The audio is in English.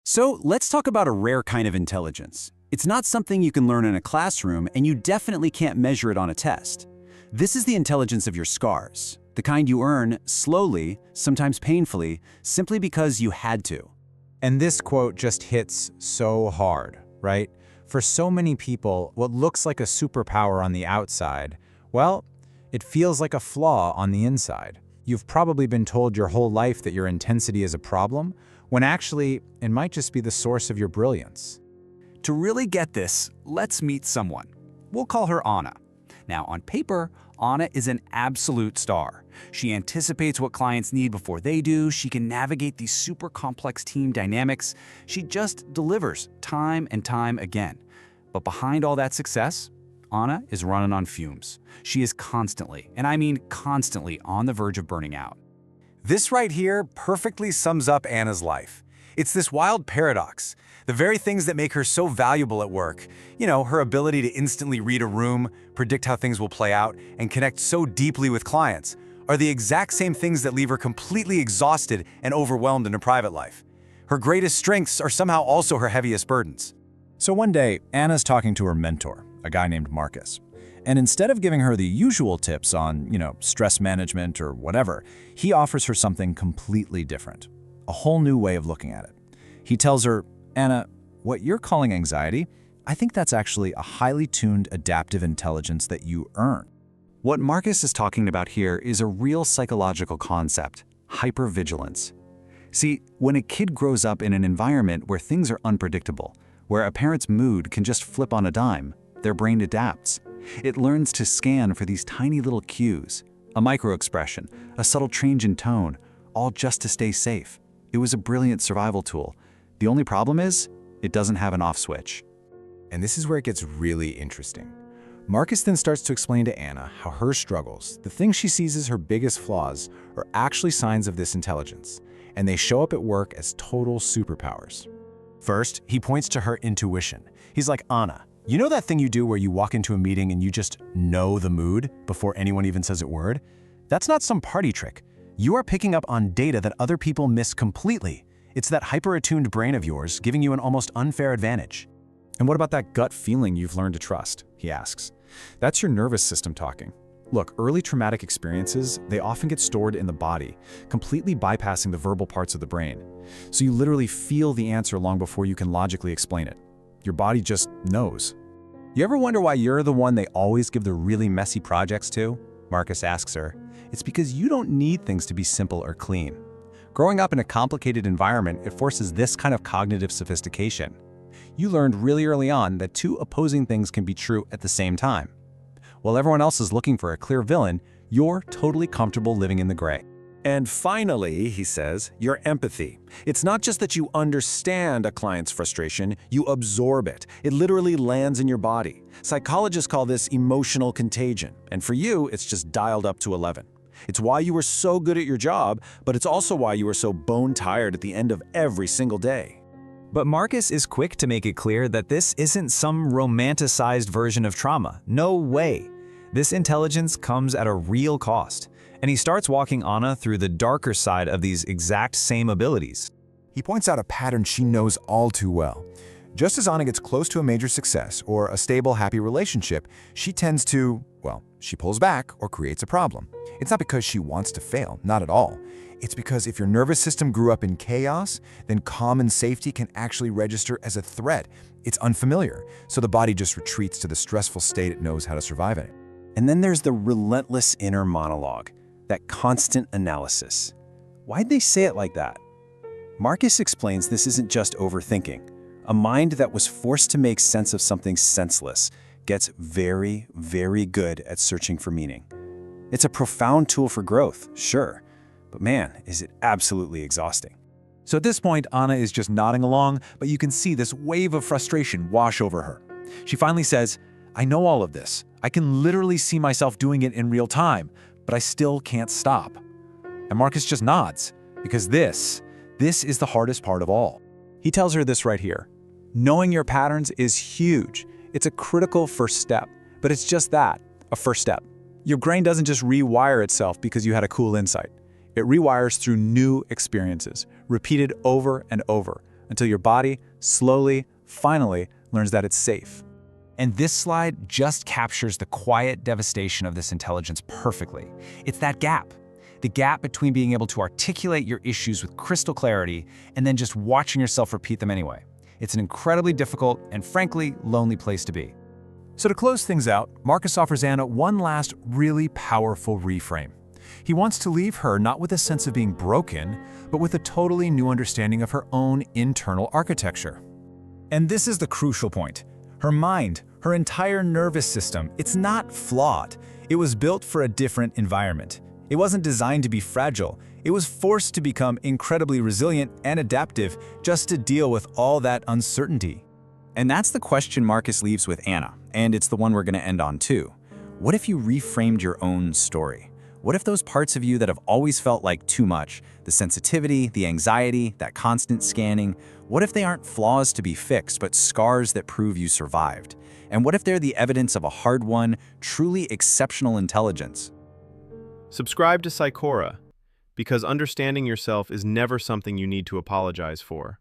So let's talk about a rare kind of intelligence. It's not something you can learn in a classroom, and you definitely can't measure it on a test. This is the intelligence of your scars, the kind you earn slowly, sometimes painfully, simply because you had to. And this quote just hits so hard, right? For so many people, what looks like a superpower on the outside, well, it feels like a flaw on the inside. You've probably been told your whole life that your intensity is a problem, when actually, it might just be the source of your brilliance. To really get this, let's meet someone. We'll call her Anna. Now, on paper, Anna is an absolute star. She anticipates what clients need before they do. She can navigate these super complex team dynamics. She just delivers time and time again. But behind all that success, Anna is running on fumes. She is constantly, and I mean constantly, on the verge of burning out. This right here perfectly sums up Anna's life. It's this wild paradox. The very things that make her so valuable at work, her ability to instantly read a room, predict how things will play out, and connect so deeply with clients, are the exact same things that leave her completely exhausted and overwhelmed in her private life. Her greatest strengths are somehow also her heaviest burdens. So one day, Anna's talking to her mentor, a guy named Marcus. And instead of giving her the usual tips on, stress management or whatever, he offers her something completely different, a whole new way of looking at it. He tells her, Anna, what you're calling anxiety, I think that's actually a highly tuned adaptive intelligence that you earn. What Marcus is talking about here is a real psychological concept, hypervigilance. See, when a kid grows up in an environment where things are unpredictable, where a parent's mood can just flip on a dime, their brain adapts. It learns to scan for these tiny little cues, a microexpression, a subtle change in tone, all just to stay safe. It was a brilliant survival tool. The only problem is, it doesn't have an off switch. And this is where it gets really interesting. Marcus then starts to explain to Anna how her struggles, the things she sees as her biggest flaws, are actually signs of this intelligence, and they show up at work as total superpowers. First, he points to her intuition. He's like, Anna, you know that thing you do where you walk into a meeting and you just know the mood before anyone even says a word? That's not some party trick. You are picking up on data that other people miss completely. It's that hyper-attuned brain of yours giving you an almost unfair advantage. And what about that gut feeling you've learned to trust? He asks. That's your nervous system talking. Look, early traumatic experiences, they often get stored in the body, completely bypassing the verbal parts of the brain. So you literally feel the answer long before you can logically explain it. Your body just knows. You ever wonder why you're the one they always give the really messy projects to? Marcus asks her. It's because you don't need things to be simple or clean. Growing up in a complicated environment, it forces this kind of cognitive sophistication. You learned really early on that two opposing things can be true at the same time. While everyone else is looking for a clear villain, you're totally comfortable living in the gray. And finally, he says, your empathy. It's not just that you understand a client's frustration, you absorb it. It literally lands in your body. Psychologists call this emotional contagion, and for you, it's just dialed up to 11. It's why you were so good at your job, but it's also why you were so bone-tired at the end of every single day. But Marcus is quick to make it clear that this isn't some romanticized version of trauma. No way. This intelligence comes at a real cost. And he starts walking Anna through the darker side of these exact same abilities. He points out a pattern she knows all too well. Just as Anna gets close to a major success or a stable, happy relationship, she tends to, she pulls back or creates a problem. It's not because she wants to fail, not at all. It's because if your nervous system grew up in chaos, then calm and safety can actually register as a threat. It's unfamiliar, so the body just retreats to the stressful state it knows how to survive in. And then there's the relentless inner monologue, that constant analysis. Why'd they say it like that? Marcus explains this isn't just overthinking. A mind that was forced to make sense of something senseless gets very, very good at searching for meaning. It's a profound tool for growth, sure, but man, is it absolutely exhausting. So at this point, Anna is just nodding along, but you can see this wave of frustration wash over her. She finally says, I know all of this. I can literally see myself doing it in real time, but I still can't stop. And Marcus just nods, because this is the hardest part of all. He tells her this right here. Knowing your patterns is huge. It's a critical first step, but it's just that, a first step. Your brain doesn't just rewire itself because you had a cool insight. It rewires through new experiences, repeated over and over, until your body slowly, finally learns that it's safe. And this slide just captures the quiet devastation of this intelligence perfectly. It's that gap. The gap between being able to articulate your issues with crystal clarity and then just watching yourself repeat them anyway. It's an incredibly difficult and frankly lonely place to be. So to close things out, Marcus offers Anna one last really powerful reframe. He wants to leave her not with a sense of being broken, but with a totally new understanding of her own internal architecture. And this is the crucial point. Her mind, her entire nervous system, it's not flawed. It was built for a different environment. It wasn't designed to be fragile. It was forced to become incredibly resilient and adaptive just to deal with all that uncertainty. And that's the question Marcus leaves with Anna, and it's the one we're going to end on too. What if you reframed your own story? What if those parts of you that have always felt like too much, the sensitivity, the anxiety, that constant scanning, what if they aren't flaws to be fixed, but scars that prove you survived? And what if they're the evidence of a hard-won, truly exceptional intelligence? Subscribe to Psychora, because understanding yourself is never something you need to apologize for.